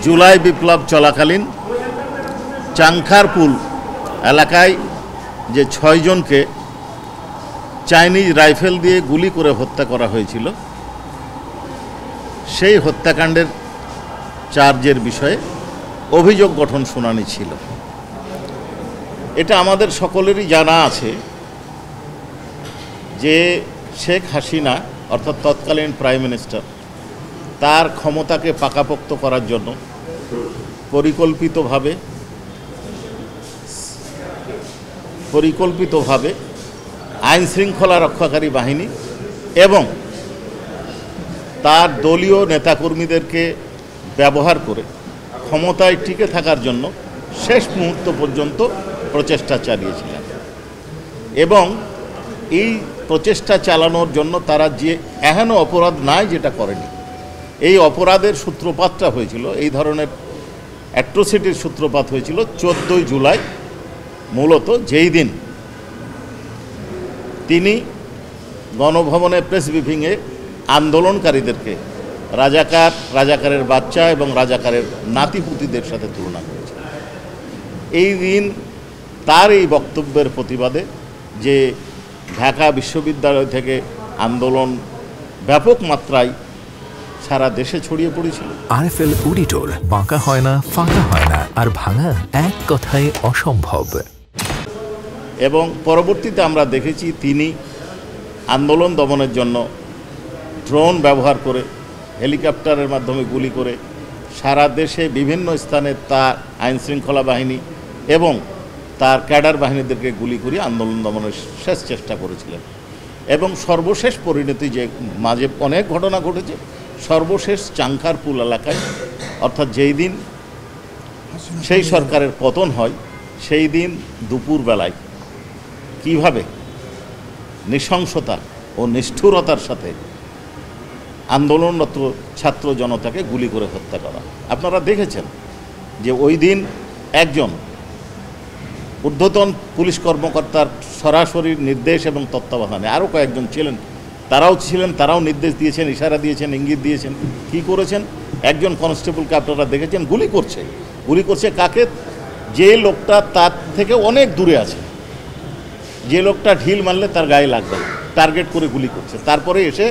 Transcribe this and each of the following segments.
জুলাই বিপ্লব চলাকালীন চাংখারপুল এলাকায় যে ৬ জনকে চাইনিজ রাইফেল দিয়ে গুলি করে হত্যা করা হয়েছিল, সেই হত্যাকাণ্ডের চার্জের বিষয়ে অভিযোগ গঠন শুনানি ছিল। এটা আমাদের সকলেরই জানা আছে যে শেখ হাসিনা অর্থাৎ তৎকালীন প্রাইম মিনিস্টার তার ক্ষমতাকে পাকাপোক্ত করার জন্য পরিকল্পিতভাবে আইন শৃঙ্খলা রক্ষাকারী বাহিনী এবং তার দলীয় নেতাকর্মীদেরকে ব্যবহার করে ক্ষমতায় টিকে থাকার জন্য শেষ মুহূর্ত পর্যন্ত প্রচেষ্টা চালিয়েছিলেন। এবং এই প্রচেষ্টা চালানোর জন্য তারা যে এহেন অপরাধ নাই যেটা করেনি, এই অপরাধের সূত্রপাতটা হয়েছিল, এই ধরনের অ্যাট্রোসিটির সূত্রপাত হয়েছিল 14 জুলাই, মূলত যেই দিন তিনি গণভবনে প্রেস ব্রিফিংয়ে আন্দোলনকারীদেরকে রাজাকারের বাচ্চা এবং রাজাকারের নাতিপুতিদের সাথে তুলনা করেছে। এই দিন তার এই বক্তব্যের প্রতিবাদে যে ঢাকা বিশ্ববিদ্যালয় থেকে আন্দোলন ব্যাপক মাত্রায় সারা দেশে ছড়িয়ে পড়েছিল। আরএফএল অডিটর, বাঁকা হয় না, ফাঁকা হয় না, আর ভাঙা এক কথায় অসম্ভব। এবং পরবর্তীতে আমরা দেখেছি তিনি আন্দোলন দমনের জন্য ড্রোন ব্যবহার করে, হেলিকপ্টারের মাধ্যমে গুলি করে সারা দেশে বিভিন্ন স্থানে তার আইন শৃঙ্খলা বাহিনী এবং তার ক্যাডার বাহিনীদেরকে গুলি করে আন্দোলন দমনের শেষ চেষ্টা করেছিলেন। এবং সর্বশেষ পরিণতি, যে মাঝে অনেক ঘটনা ঘটেছে, সর্বশেষ চাংখারপুল এলাকায়, অর্থাৎ যেই দিন সেই সরকারের পতন হয়, সেই দিন দুপুরবেলায় কিভাবে নৃশংসতা ও নিষ্ঠুরতার সাথে আন্দোলনরত ছাত্র জনতাকে গুলি করে হত্যা করা। আপনারা দেখেছেন যে ওই দিন একজন ঊর্ধ্বতন পুলিশ কর্মকর্তার সরাসরি নির্দেশ এবং তত্ত্বাবধানে আরও কয়েকজন ছিলেন, তারাও নির্দেশ দিয়েছেন, ইশারা দিয়েছেন, ইঙ্গিত দিয়েছেন। কি করেছেন? একজন কনস্টেবলকে আপনারা দেখেছেন গুলি করছে কাকে? যে লোকটা তার থেকে অনেক দূরে আছে, যে লোকটা ঢিল মারলে তার গায়ে লাগবে, টার্গেট করে গুলি করছে। তারপরে এসে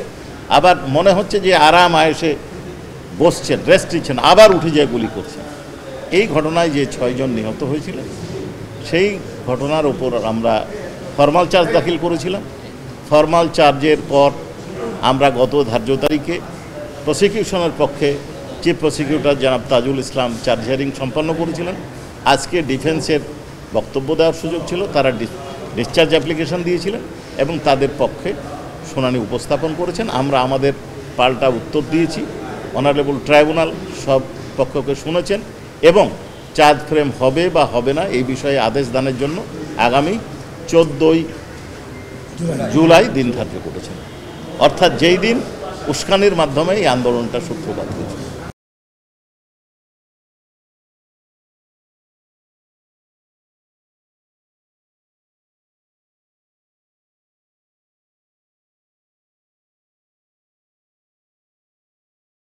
আবার মনে হচ্ছে যে আরাম আয়েসে বসছেন, রেস্ট নিচ্ছেন, আবার উঠে যায় গুলি করছেন। এই ঘটনায় যে 6 জন নিহত হয়েছিলেন, সেই ঘটনার উপর আমরা ফরমাল চার্জ দাখিল করেছিলাম। ফরমাল চার্জের পর আমরা গত ধার্য তারিখে প্রসিকিউশনের পক্ষে চিফ প্রসিকিউটর জনাব তাজুল ইসলাম চার্জ হিয়ারিং সম্পন্ন করেছিলেন। আজকে ডিফেন্সের বক্তব্য দেওয়ার সুযোগ ছিল, তারা ডিসচার্জ অ্যাপ্লিকেশন দিয়েছিলেন এবং তাদের পক্ষে শুনানি উপস্থাপন করেছেন। আমরা আমাদের পাল্টা উত্তর দিয়েছি। অনারেবল ট্রাইব্যুনাল সব পক্ষকে শুনেছেন এবং চার্জ ফ্রেম হবে বা হবে না এই বিষয়ে আদেশ দানের জন্য আগামী 14 জুলাই দিন ধার্য করেছেন, অর্থাৎ যেই দিন উস্কানির মাধ্যমে এই আন্দোলনটা সূত্রপাত হয়েছে।